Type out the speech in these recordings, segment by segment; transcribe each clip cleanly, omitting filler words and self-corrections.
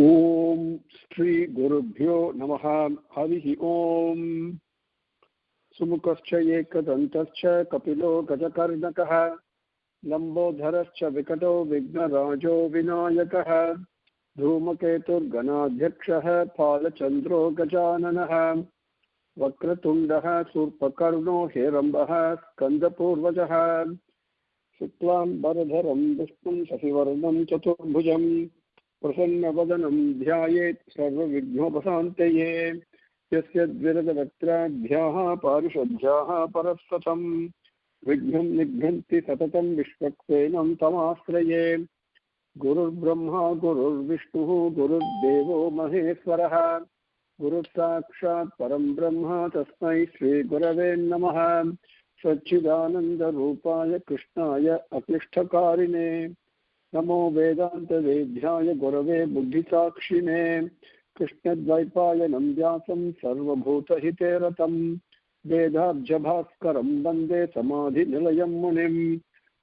ओम श्री गुरुभ्यो नमः। हरि ओम। सुमुखश्च एकदन्तश्च कपिलो गजकर्णकः लम्बोदरश्च विकटो विघ्नराजो विनायकः धूमकेतुर्गणाध्यक्षः फालचन्द्रो गजाननः वक्रतुण्डः शूर्पकर्णो हेरम्बः स्कन्दपूर्वजः शुक्लाम्बरधरं विष्णुं शशिवर्णं चतुर्भुजं प्रसन्नवदनं ध्यायेत् सर्वविघ्नोपशान्तये। यस्य द्विरदवक्त्राभ्याः पारिषद्भ्याः परस्पतं विघ्नं निघ्नन्ति सततं विश्वक्सेनं तमाश्रये। गुरुर्ब्रह्मा गुरुर्विष्णुः गुरुर्देवो महेश्वरः गुरुसाक्षात् परं ब्रह्म तस्मै श्रीगुरवे नमः। सच्चिदानन्दरूपाय कृष्णाय अक्लिष्टकारिणे नमो वेदान्तवेद्याय गुरवे बुद्धिसाक्षिणे कृष्णद्वैपायनं व्यासं सर्वभूतहिते रतं वेदाब्जभास्करं वन्दे समाधिनिलयं मुनिं।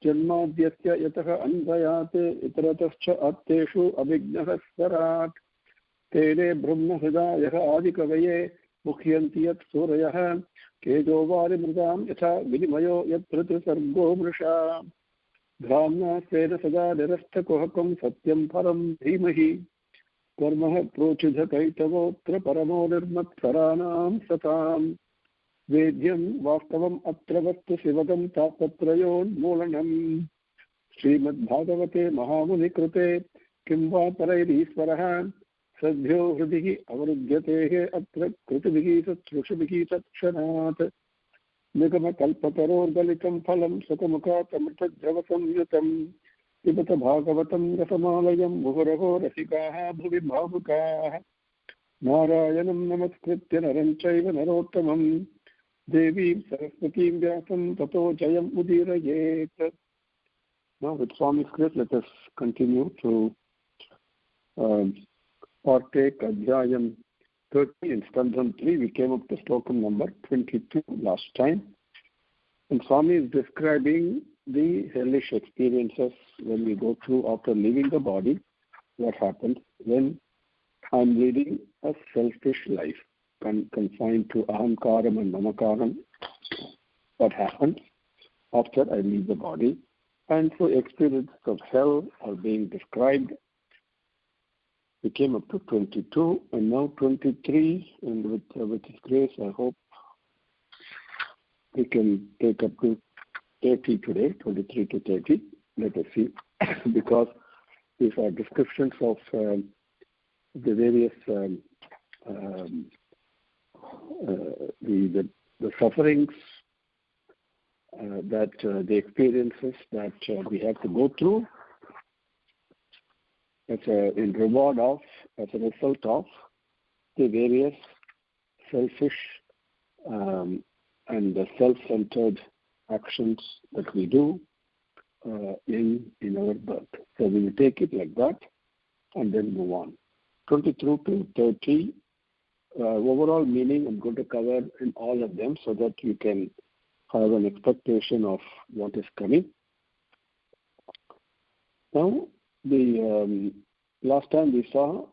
जन्माद्यस्य यतः अन्वयात् इतरतश्च अर्थेषु अभिज्ञः स्वराट् तेने ब्रह्महृदायः आदिकवये मुह्यन्ति यत् सूरयः तेजोवारिमृतां यथा विनिमयो यत्र सर्गो मृषा भ्राम्ना स्वेन सदा निरस्तकुहकं सत्यं परं धीमहि कर्मः प्रोचिधकैतवोऽत्र परमो निर्मत्सराणां सतां वेद्यं वास्तवम् अत्र वस्तु शिवदं तापत्रयोन्मूलनम्। श्रीमद्भागवते महामुनिकृते किं वा परैरीश्वरः सद्यो हृदि अवरुध्यते अत्र कृतभिः सत्सृषभिः तत्क्षणात् निगमकल्पतरोर्गलितं फलं सुखमुखातमृतद्रवसंयुतं पिबत भागवतं रसमालयं मुहुरहो रसिकाः भुवि भावुकाः। नारायणं नमस्कृत्य नरं चैव नरोत्तमं देवीं सरस्वतीं व्यासं ततो जयम् उदीरयेत्। Now with Swami's grace, let us continue to partake Adhyayam 30 in Skandham 3. We came up to slokam number 22 last time. And Swami is describing the hellish experiences when we go through after leaving the body, what happens when I'm leading a selfish life, confined to ahamkaram and mamakaram, what happens after I leave the body. And so experiences of hell are being described. We came up to 22 and now 23, and with His grace, I hope we can take up to 30 today, 23 to 30. Let us see, because these are descriptions of the various the sufferings that the experiences that we have to go through as in reward of, as a result of the various selfish and the self-centered actions that we do in our birth. So we will take it like that and then move on. 23 to 30, overall meaning I'm going to cover in all of them so that you can have an expectation of what is coming. Now, the last time we saw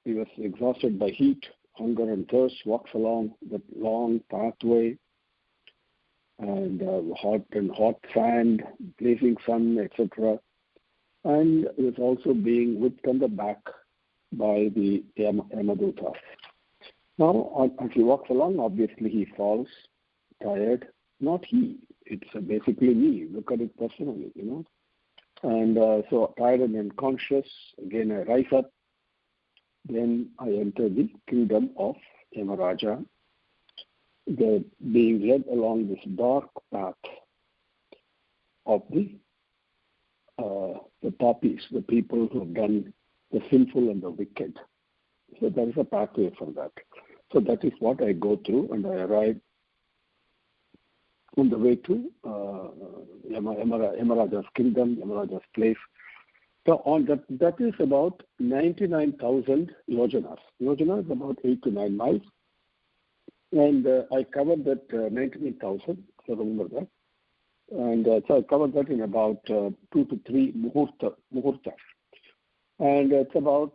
he was exhausted by heat, hunger and thirst, walks along that long pathway and hot sand, blazing sun, etc. And he was also being whipped on the back by the Yamadutas. Now, as he walks along, obviously he falls, tired. Not he, it's basically me. Look at it personally, And so tired and unconscious, again I rise up, then I enter the kingdom of Yamaraja. They're being led along this dark path of the papis, the people who have done the sinful and the wicked. So there is a pathway from that. So that is what I go through, and I arrive on the way to Yamaraja's kingdom, Yamaraja's place. So on that is about 99,000 yojanas. Yojana is about 8 to 9 miles. And I covered that 99,000, so remember that. And so I covered that in about 2 to 3 muhurtas. And it's about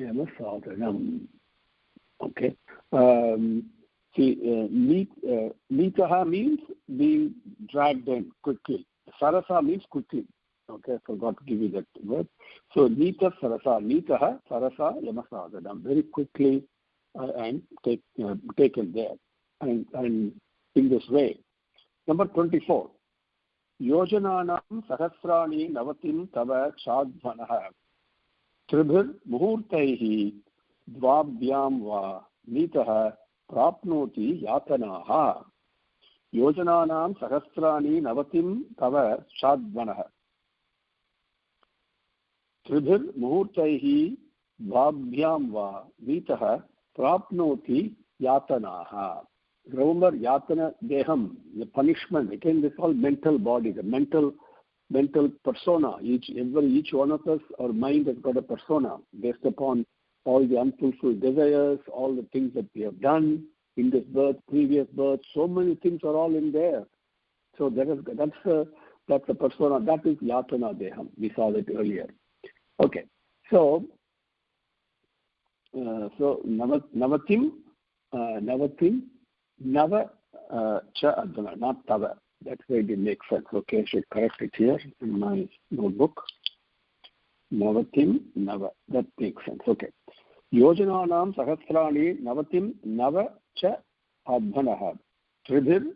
Yamasadhanam. Okay. Nitaha means being dragged in quickly. Sarasa means quickly. Okay, I forgot to give you that word. So Nita Sarasa, Nitaha Sarasa Yamasadhanam, very quickly and taken there. And in this way. Number 24. Yojananam sahasrani navatim tava chadvanaha tribhir muhurtaihi dvabhyam va nitaha prapnoti yatanaha. Yojananam sahasrani navatim tava chadvanaha tribhir muhurtaihi dvabhyam va nitaha prapnoti yatanaha. Remember, yatana deham, the punishment. Again, this is all mental body, the mental persona. Each one of us, our mind has got a persona based upon all the unfulfilled desires, all the things that we have done in this birth, previous birth. So many things are all in there. So that's a persona. That is yatana deham. We saw that earlier. Okay. So navatim. Nava cha advana, not tava. That way it makes sense. Okay, I should correct it here in my notebook. Navatim, nava. That makes sense. Okay. Yojananam sahasrani navatim nava cha advanaha. Tribhir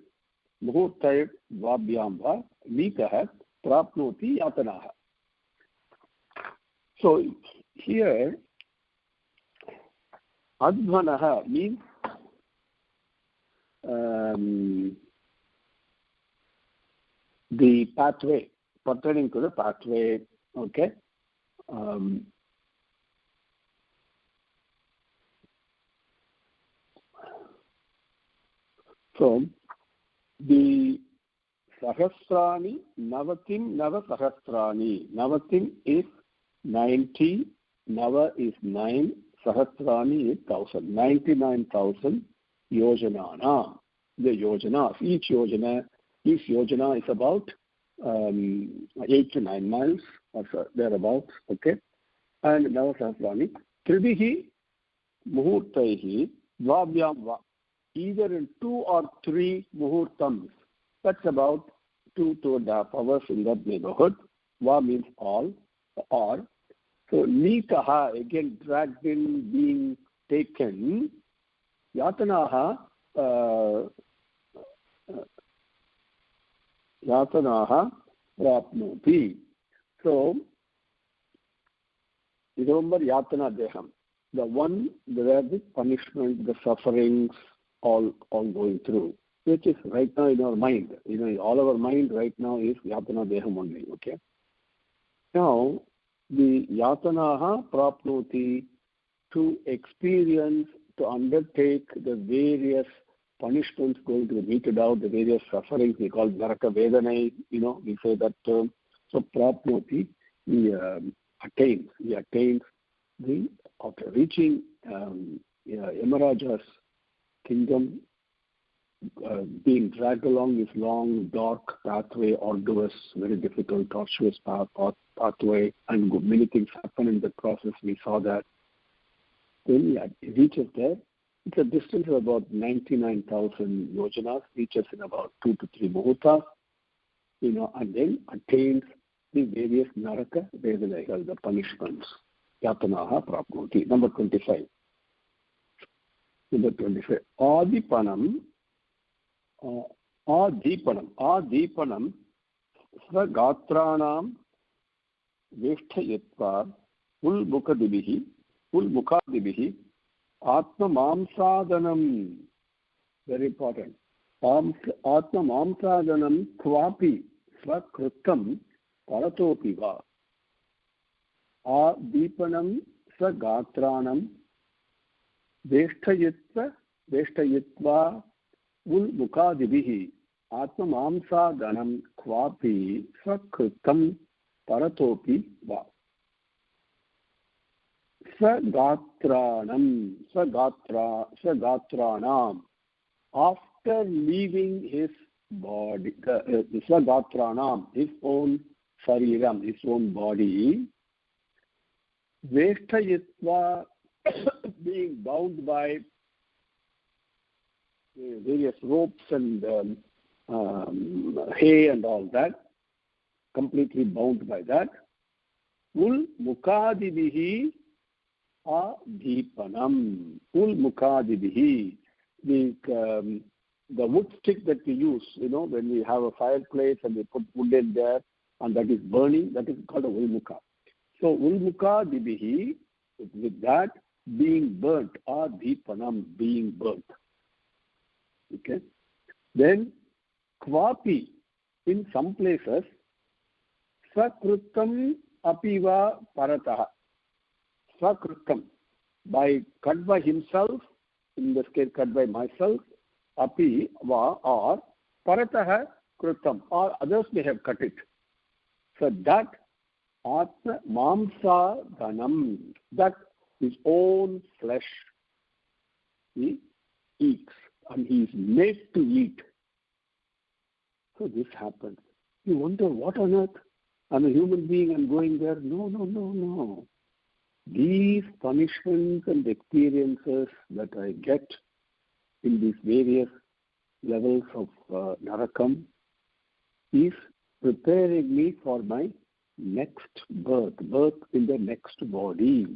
muhurtayir vabhyam va nitaha prapnoti yatanaha. So here, advanaha means the pathway, pertaining to the pathway. Okay. So the sahasrani, navatim, nava sahasrani. Navatim is 90, nava is 9, sahasrani is 1,000. 99,000 yojanana. The yojanas, each yojana is about 8 to 9 miles or so, thereabouts. Okay. And Navasahasrani, Tribihi Muhurtaihi Dvabhyam Va. Either in 2 or 3 muhurtams. That's about 2.5 hours in that neighborhood. Va means all, or. So Nitaha, again dragged in, being taken. Yatanaha prapnoti. So remember yatana deham, the one where the punishment, the sufferings, all going through, which is right now in our mind. All our mind right now is yatana deham only. Okay. Now the yatanaha prapnoti, to experience, to undertake the various punishments going to be meted out, the various sufferings, we call naraka vedanai, we say that term. So prapnoti, he attains the, after reaching Yamaraja's kingdom, being dragged along this long, dark pathway, arduous, very difficult, tortuous pathway, and many things happen in the process. We saw that. Then he reaches there. It's a distance of about 99,000 yojanas, reaches in about 2 to 3 muhurtas, and then attains the various naraka vedanaigal, the punishments. Yatanaha prapnoti. Number 25. Adipanam svagatranam vesthayatva ulmukadibihi atma mamsadanam. Very important. Atma mamsadanam kvapi svakritam paratopi va. Adipanam svagatranam vesthayatva ulmukadibihi atma mamsadanam kvapi svakritam paratopi va. Svagatranam. After leaving his body, Svagatranam, his own shariram, his own body, Vesthayatva being bound by various ropes and hay and all that, completely bound by that. Ul mukadibihi adhipanam. Ul mukadibihi, the wood stick that we use, when we have a fireplace and we put wood in there and that is burning, that is called a ulmuka. So ulmuka dibihi, with that being burnt, adhipanam, being burnt. Okay. Then kvapi, in some places, sakrutam apiva parataha. Sakrutam, cut by himself, in this case cut by myself, api va, or parataha krutam, or others may have cut it. So that atma mamsa dhanam, that his own flesh he eats, and he is made to eat. So this happens. You wonder, what on earth? I'm a human being, I'm going there. No. These punishments and experiences that I get in these various levels of Narakam is preparing me for my next birth in the next body.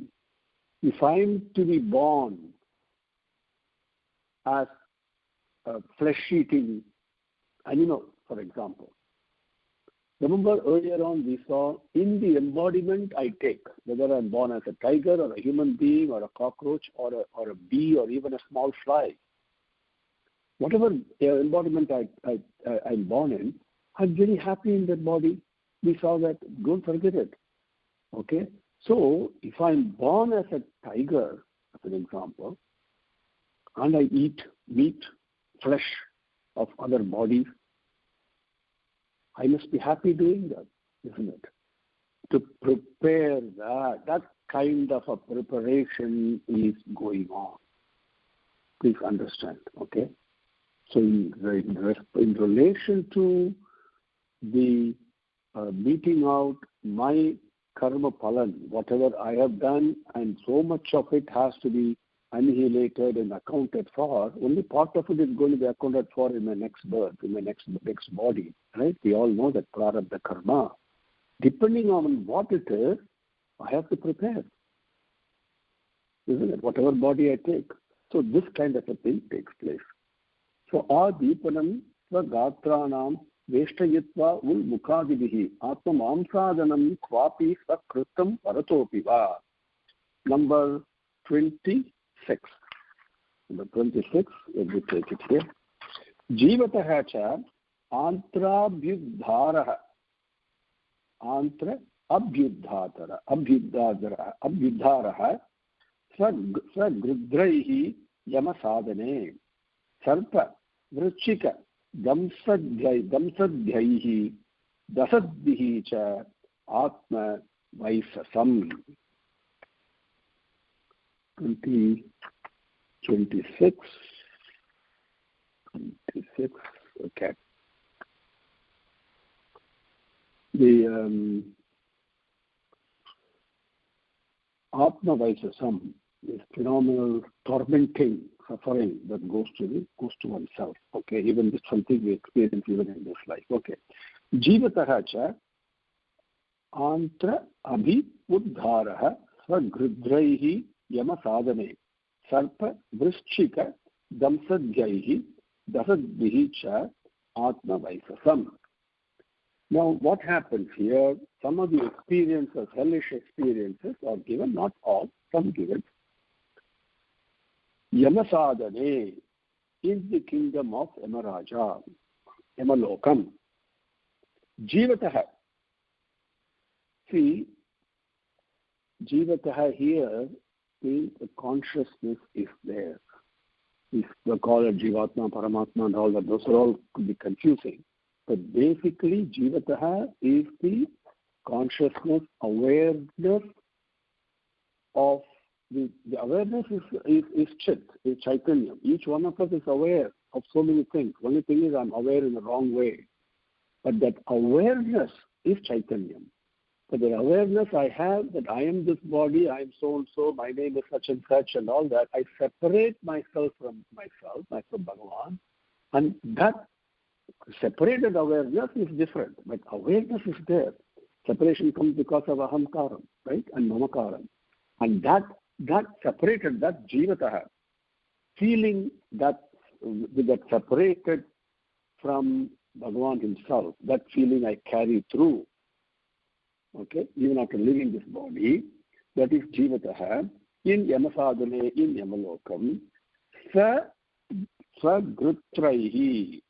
If I'm to be born as a flesh-eating animal, for example, remember earlier on we saw in the embodiment I take, whether I'm born as a tiger or a human being or a cockroach or a bee or even a small fly, whatever embodiment I'm born in, I'm very happy in that body. We saw that. Don't forget it. Okay? So, if I'm born as a tiger, as an example, and I eat meat, flesh of other bodies, I must be happy doing that, isn't it? To prepare that kind of a preparation is going on. Please understand, okay? So in relation to the meeting out my karma palan, whatever I have done, and so much of it has to be annihilated and accounted for, only part of it is going to be accounted for in my next birth, in my next body, right? We all know that prarabdha karma. Depending on what it is, I have to prepare, isn't it? Whatever body I take. So this kind of a thing takes place. So adipanam swagatranam veshtayitva ul mukadibihi atma mamsadanam kvapi sakrutam paratopi va. Number 26. Number 26, let me take it here. Jivataha cha antrabhyudharaha. Antra abhyudharaha swagrudhraihi yamasadane sarpa vrachika damsadhyaihi dasadbihi cha atma vaisasam. 26, okay. The Atma Vaisasam is phenomenal, tormenting suffering that goes to oneself. Okay, even this something we experience even in this life. Okay, Jivataha cha antra abhi uddharaha swagrudhraihi yama sadane sarpa vrishchika damsadhyaihi dasadbihi cha atma vaisasam. Now, what happens here? Some of the experiences, hellish experiences, are given, not all, some given. Yamasadane is the kingdom of Yamaraja, Yamalokam. Jivataha. See, Jivataha here means the consciousness is there. If we call it Jivatma, Paramatma, and all that, those are all could be confusing. But basically, Jivataha is the consciousness, awareness of the awareness is Chit, is Chaitanya. Each one of us is aware of so many things. Only thing is I'm aware in the wrong way. But that awareness is Chaitanya. But the awareness I have that I am this body, I am so and so, my name is such and such, and all that, I separate myself from Bhagavan, and that separated awareness is different, but awareness is there. Separation comes because of ahamkaram, right, and mamakaram, and that separated, that jivataha, feeling that separated from Bhagavan himself, that feeling I carry through, okay, even after leaving this body, that is jivataha, in yamasadhane, in yamalokam, svagrutraihi,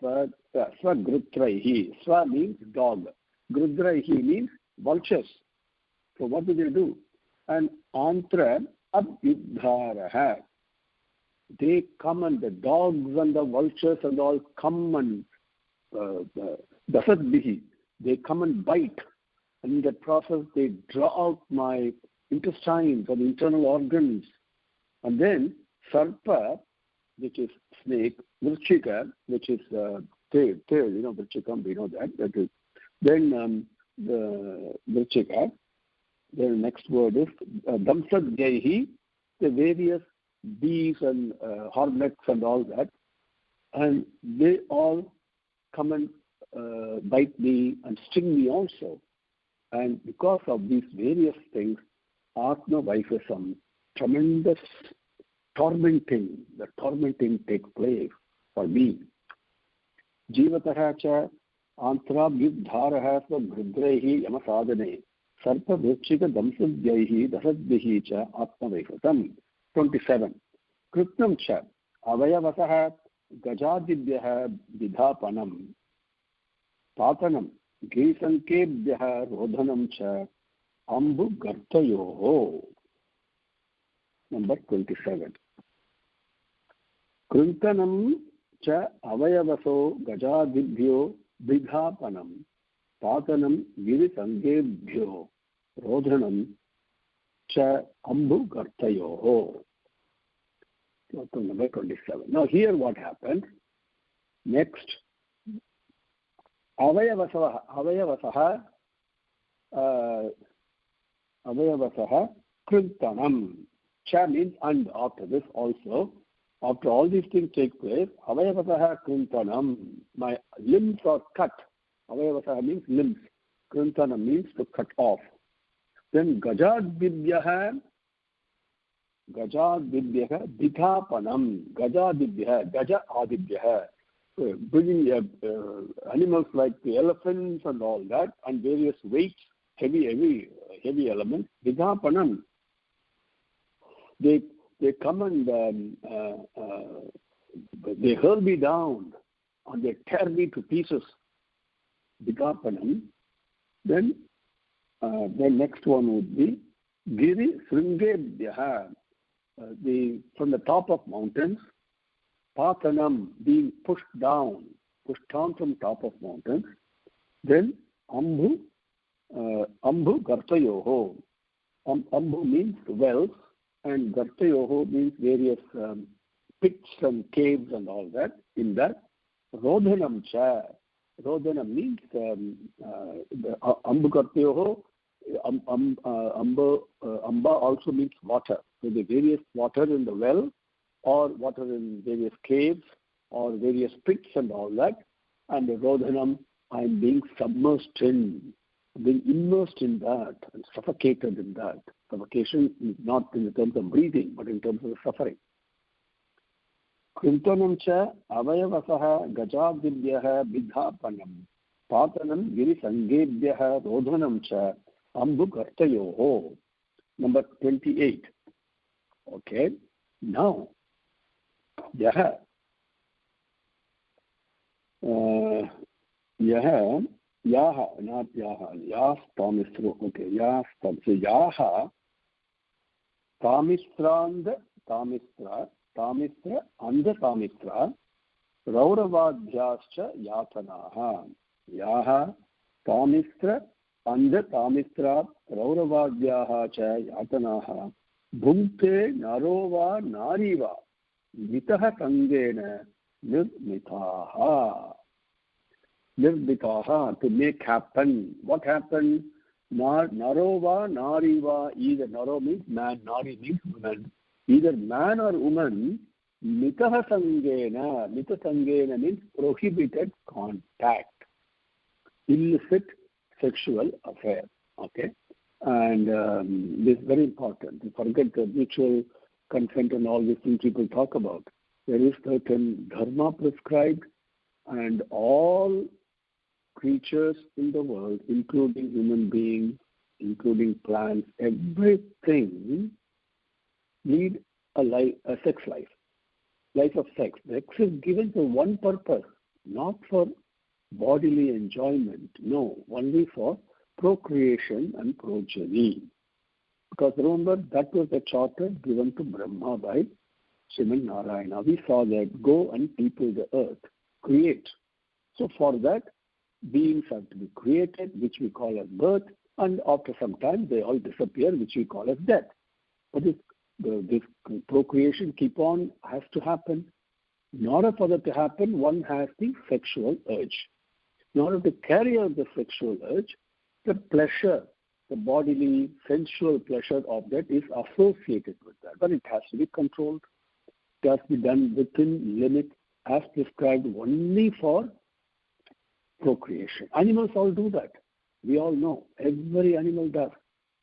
svagrutraihi, swa means dog, grudraihi means vultures. So what do? And antra abhyudharaha, they come, and the dogs and the vultures and all come and dasadbihi, they come and bite. And in that process, they draw out my intestines and internal organs. And then sarpa, which is snake, vrchika, which is tail, vrchikam, we know that. That is. Then the vrchika, the next word is damsadgaihi, the various bees and hornets and all that. And they all come and bite me and sting me also. And because of these various things, Atma Vaifasam, tremendous tormenting takes place for me. Jivataha cha antrabhyudharaha svagrudraihi yamasadhane sarpa vrchika damsadhyaihi dasadbihi cha Atma Vaifasam. 27. Krutnam cha avayavasaha gajadibhyaha vidhapanam patanam gisankebhyaha rodhanam cha ambu gartayoho. Number 27. Kruntanam cha avayavaso gajadibhyo vidhapanam patanam gisankebhyo rodhanam cha ambu gartayoho. Number 27. Now here what happened? Next, avayavasaha krintanam. Cha means and. After this also, after all these things take place, avayavasaha krintanam, my limbs are cut. Avayavasaha means limbs. Krintanam means to cut off. Then gajadibhyaha dithapanam. Gaja adibhyaha. Bringing animals like the elephants and all that, and various weights, heavy elements. Dithapanam. They come and they hurl me down and they tear me to pieces. Dithapanam. Then the next one would be Giri Sringebhyaha, from the top of mountains. Patanam, being pushed down from top of mountains. Then Ambhu Gartayoho. Ambhu means wells, and Gartayoho means various pits and caves and all that. In that, Rodhanam cha. Rodhanam means Ambhu Gartayoho. Amba also means water. So the various water in the well, or water in various caves, or various pits and all that. And the Rodhanam, I am being submersed in, being immersed in that, and suffocated in that. Suffocation is not in terms of breathing, but in terms of suffering. Krintanam cha avayavasaha gajadibhyaha vidhapanam patanam girisangebhyaha rodhanam cha ambu gartayoho. Number 28. Okay. Now, Yaha not Yaha. Yas Tamisra. Okay, Yas Tamisra. So Yaha Tamisra and Tamisra Rauravadhyascha Yatanaha. Yaha Tamisra and Tamisra Rauravadhyaha cha Yatanaha Bhunte Narova Nariva Mitaha Sangena Nirmitaha. To make happen. What happened? Narova, Nariva, either Naro means man, Nari means woman. Either man or woman, Mitaha Sangena. Mita Sangena means prohibited contact, illicit sexual affair. Okay? And this is very important. You forget the mutual consent and all these things people talk about. There is certain dharma prescribed, and all creatures in the world, including human beings, including plants, everything need a sex life of sex. Sex is given for one purpose, not for bodily enjoyment. No, only for procreation and progeny. Because remember, that was the charter given to Brahma by Sriman Narayana. We saw that go and people the earth, create. So for that, beings have to be created, which we call as birth, and after some time they all disappear, which we call as death. But this procreation has to happen. In order for that to happen, one has the sexual urge. In order to carry out the sexual urge, the pleasure, the bodily, sensual pleasure of that is associated with that. But it has to be controlled. It has to be done within limits as prescribed only for procreation. Animals all do that. We all know. Every animal does.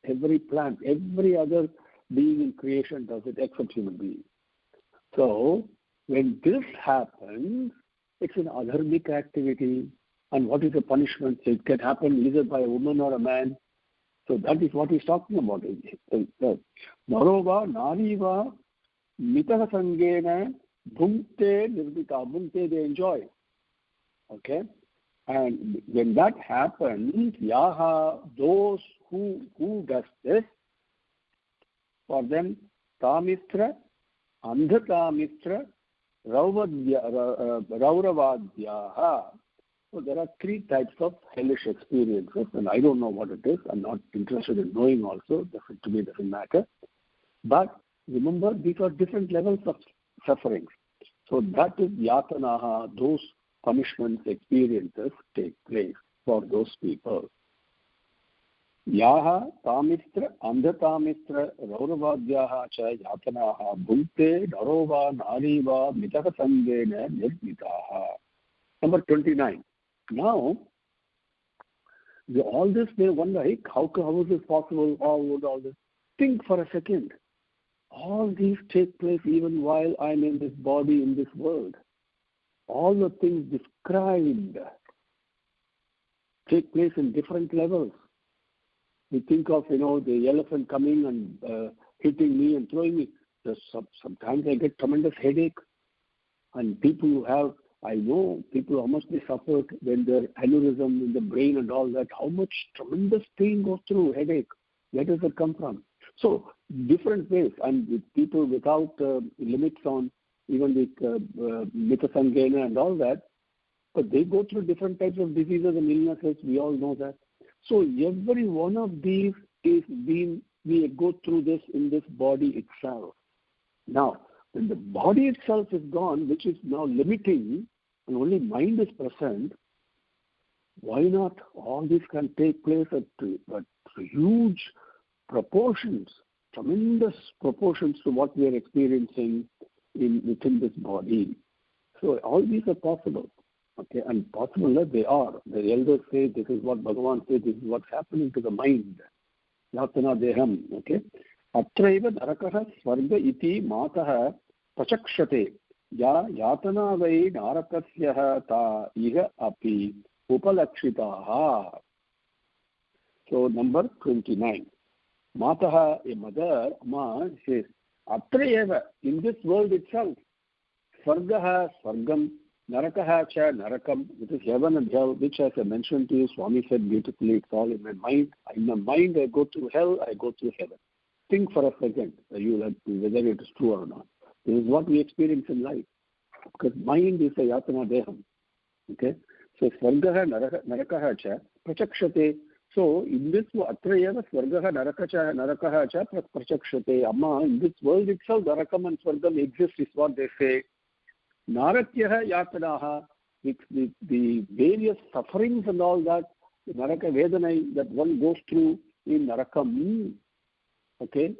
Every plant, every other being in creation does it except human beings. So when this happens, it's an adharmic activity. And what is the punishment? So it can happen either by a woman or a man. So that is what he's talking about. Narova, Nariva, Mitaha Sangena, Bhunkte, Nirbhita. Bhunkte, they enjoy. Okay? And when that happens, Yaha, those who does this, for them, Tamitra, Andhatamitra, Rauravadyaha. So there are three types of hellish experiences, and I don't know what it is. I'm not interested in knowing also. To me, it doesn't matter. But remember, these are different levels of sufferings. So that is yatanaha, those punishments, experiences take place for those people. Yaha, Tamitra, Andhatamitra, Rauravadyaha cha yatanaha, Bhunkte, Narova, Nariva, Mitaha Sangena, Nirbhitaha. Number 29. Now, all this may wonder, hey, how is this possible? All this. Think for a second. All these take place even while I'm in this body, in this world. All the things described take place in different levels. We think of, the elephant coming and hitting me and throwing me. Sometimes I get tremendous headache. And people who have, I know people how much they suffer when their aneurysm in the brain and all that, how much tremendous pain goes through, headache. Where does it come from? So different ways, and with people without limits on even with Mitaha Sangena and all that, but they go through different types of diseases and illnesses. We all know that. So every one of these we go through this in this body itself. Now, when the body itself is gone, which is now limiting, and only mind is present, why not all this can take place at huge proportions, tremendous proportions to what we are experiencing within this body. So all these are possible. Okay, and possible that they are. The elders say this is what Bhagavan says, this is what's happening to the mind. Yatana deham. Okay. Atraiva narakaha swarga iti mataha pachakshate ya yatana vai narakasyaha ta iha api upalakshitaha. So number 29. Mataha, a mother, Ma says, Atrayeva, in this world itself, Swargaha, Swargam, Narakaha cha Narakam, which is heaven and hell, which as I mentioned to you, Swami said beautifully, it's all in my mind. In my mind, I go through hell, I go through heaven. Think for a second, whether it is true or not. This is what we experience in life. Because mind is a yatana deham. Okay? So, Swargaha, Narakaha cha, Prachakshate. So, in this Atrayeva, Swargaha, Narakaha cha, Prachakshate. Amma, in this world itself, Narakam and Swargam exist, is what they say. Naratyaha yatanaha, the various sufferings and all that, Naraka Vedanai that one goes through in Narakam, okay,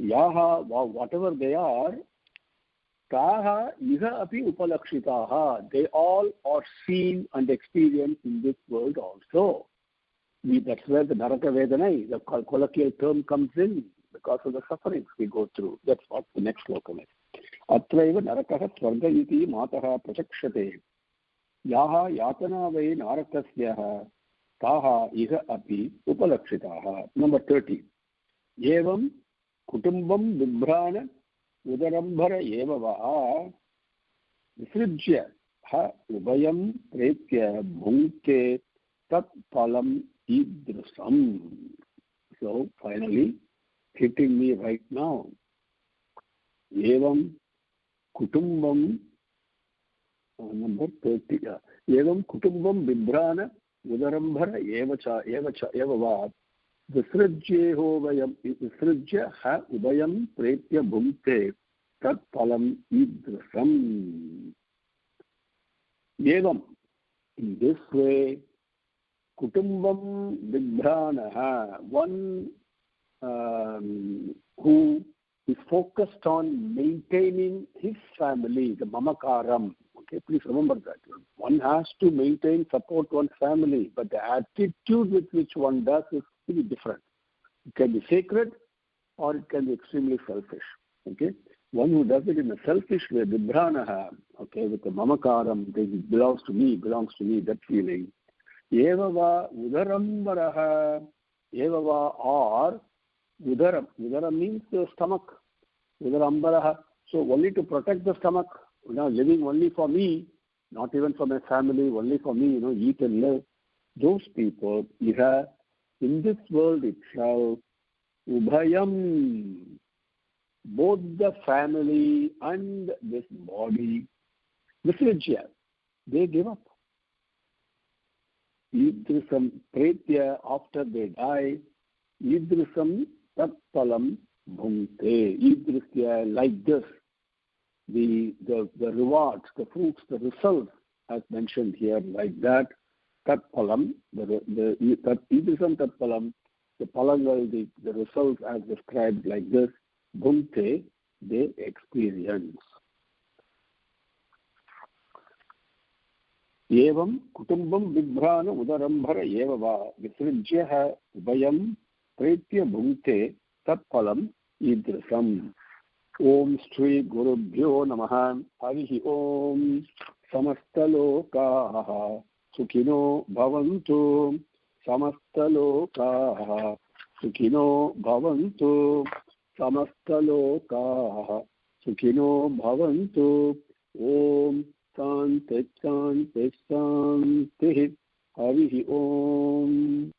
yaha, whatever they are, taha iha api upalakshitaha, they all are seen and experienced in this world also. That's where the Naraka Vedanai, the colloquial term, comes in, because of the sufferings we go through. That's what the next slokam is. Atraiva narakaha swarga iti mataha prachakshate. Yaha yatana vai narakasyaha taha iha api upalakshitaha. Number 30. Evam kutumbam vibhrana udarambhara eva va visrijya ha ubayam pretya bhunkte tat palam idrusam. So finally, hitting me right now. Evam kutumbam, number 30. Evam kutumbam vibhrana udarambhara eva va visrijya ha ubayam pretya bhunkte tat palam idrusam. Evam, in this way, kutumbam vibhranaha, one who is focused on maintaining his family, the mamakaram. Okay, please remember that. One has to maintain, support one's family, but the attitude with which one does is pretty different. It can be sacred or it can be extremely selfish. Okay, one who does it in a selfish way, vibhranaha, okay, with the mamakaram, it belongs to me, that feeling. Evava udarambaraha, evava or udaram. Udaram means the stomach. Udarambaraha. So only to protect the stomach, living only for me, not even for my family, only for me, eat and live. Those people, iha, in this world itself, ubhayam, both the family and this body, visrijya, they give up. Idrisam pretya, after they die, idrisam tatpalam bhunkte. Idrisya, like this, the rewards, the fruits, the results, as mentioned here, like that. Tatpalam, idrisam tatpalam, the palangal, the results as described like this. Bhunkte, they experience. Evam kutumbam vibhrana udarambhara eva va visrijya ubayam pretya bhunkte tatpalam idrisam. Om Shri Gurubhyo Namaha. Harihi Om. Samastalokaha Sukhino Bhavantu. Samastalokaha Sukhino Bhavantu. Samastalokaha Sukhino Bhavantu. Om Shanti Shanti Shanti. Harihi Om.